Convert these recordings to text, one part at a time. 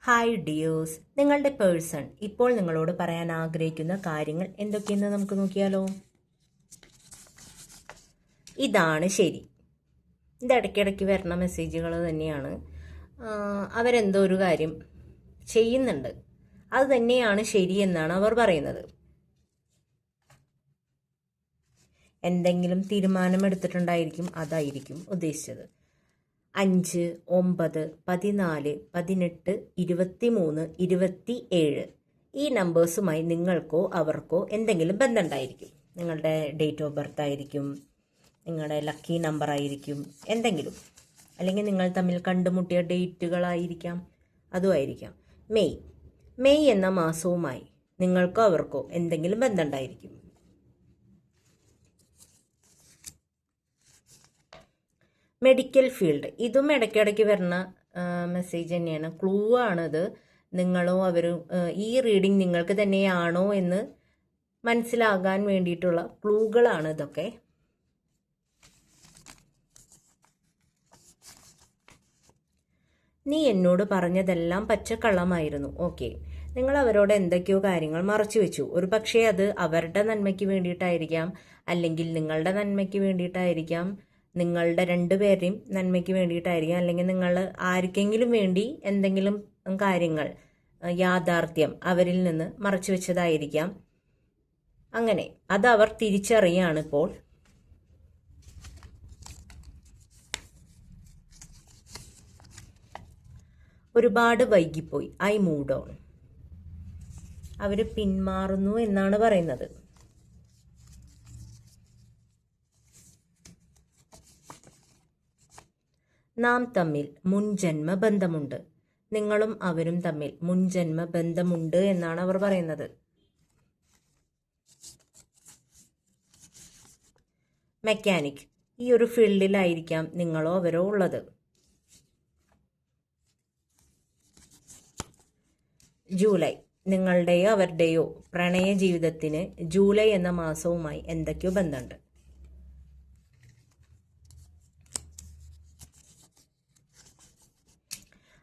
Hi dears, നിങ്ങളുടെ person ഇപ്പോൾ നിങ്ങളോട് പറയാൻ ആഗ്രഹിക്കുന്ന കാര്യങ്ങൾ എന്തൊക്കെയെന്ന് നമുക്ക് നോക്കിയാലോ. ഇതാണ് ശരി. ഇത് ഇടയ്ക്കിടയ്ക്ക് വരുന്ന മെസ്സേജുകൾ തന്നെയാണ്. അവരെന്തോ ഒരു കാര്യം ചെയ്യുന്നുണ്ട്, അത് തന്നെയാണ് ശരി എന്നാണ് അവർ പറയുന്നത്. എന്തെങ്കിലും തീരുമാനമെടുത്തിട്ടുണ്ടായിരിക്കും, അതായിരിക്കും ഉദ്ദേശിച്ചത്. 5, 9, 14, 18, 23, 27 ഈ നമ്പേഴ്സുമായി നിങ്ങൾക്കോ അവർക്കോ എന്തെങ്കിലും ബന്ധമുണ്ടായിരിക്കും. നിങ്ങളുടെ ഡേറ്റ് ഓഫ് ബർത്ത് ആയിരിക്കും, നിങ്ങളുടെ ലക്കി നമ്പർ ആയിരിക്കും, എന്തെങ്കിലും. അല്ലെങ്കിൽ നിങ്ങൾ തമ്മിൽ കണ്ടുമുട്ടിയ ഡേറ്റുകളായിരിക്കാം, അതുമായിരിക്കാം. മെയ് എന്ന മാസവുമായി നിങ്ങൾക്കോ അവർക്കോ എന്തെങ്കിലും ബന്ധമുണ്ടായിരിക്കും. മെഡിക്കൽ ഫീൽഡ്, ഇതും ഇടയ്ക്കിടയ്ക്ക് വരുന്ന മെസ്സേജ് തന്നെയാണ്. ക്ലൂ ആണിത്. നിങ്ങളോ അവരും ഈ റീഡിംഗ് നിങ്ങൾക്ക് തന്നെയാണോ എന്ന് മനസ്സിലാകാൻ വേണ്ടിയിട്ടുള്ള ക്ലൂകളാണ് ഇതൊക്കെ. നീ എന്നോട് പറഞ്ഞതെല്ലാം പച്ചക്കള്ളമായിരുന്നു. ഓക്കെ, നിങ്ങൾ അവരോട് എന്തൊക്കെയോ കാര്യങ്ങൾ മറച്ചു വെച്ചു. ഒരു പക്ഷേ അത് അവരുടെ നന്മയ്ക്ക് വേണ്ടിയിട്ടായിരിക്കാം, അല്ലെങ്കിൽ നിങ്ങളുടെ നന്മയ്ക്ക് വേണ്ടിയിട്ടായിരിക്കാം, നിങ്ങളുടെ രണ്ടുപേരുടെയും നന്മയ്ക്ക് വേണ്ടിയിട്ടായിരിക്കാം, അല്ലെങ്കിൽ നിങ്ങൾ ആർക്കെങ്കിലും വേണ്ടി എന്തെങ്കിലും കാര്യങ്ങൾ യാഥാർത്ഥ്യം അവരിൽ നിന്ന് മറച്ചു വെച്ചതായിരിക്കാം. അങ്ങനെ അത് അവർ തിരിച്ചറിയാണ് ഇപ്പോൾ. ഒരുപാട് വൈകിപ്പോയി. I moved on. അവർ പിന്മാറുന്നു എന്നാണ് പറയുന്നത്. നാം തമ്മിൽ മുൻജന്മ ബന്ധമുണ്ട്. നിങ്ങളും അവരും തമ്മിൽ മുൻജന്മ ബന്ധമുണ്ട് എന്നാണ് അവർ പറയുന്നത്. മെക്കാനിക്, ഈ ഒരു ഫീൽഡിലായിരിക്കാം നിങ്ങളോ അവരോ ഉള്ളത്. ജൂലൈ, നിങ്ങളുടെയോ അവരുടെയോ പ്രണയ ജീവിതത്തിന് ജൂലൈ എന്ന മാസവുമായി എന്തൊക്കെയോ ബന്ധമുണ്ട്.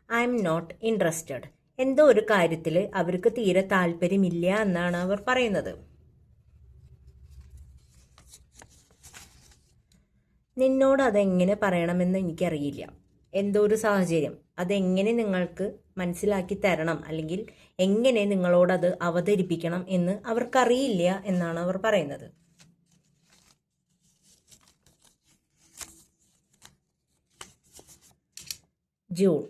I am not interested. എന്തോ ഒരു കാര്യത്തിൽ അവർക്ക് തീരെ താല്പര്യമില്ല എന്നാണ് അവർ പറയുന്നത്. നിന്നോട് അതെങ്ങനെ പറയണമെന്ന് എനിക്കറിയില്ല. എന്തോ ഒരു സാഹചര്യം, അതെങ്ങനെ നിങ്ങൾക്ക് മനസ്സിലാക്കി തരണം, അല്ലെങ്കിൽ എങ്ങനെ നിങ്ങളോടത് അവതരിപ്പിക്കണം എന്ന് അവർക്കറിയില്ല എന്നാണ് അവർ പറയുന്നത്. ജൂൺ,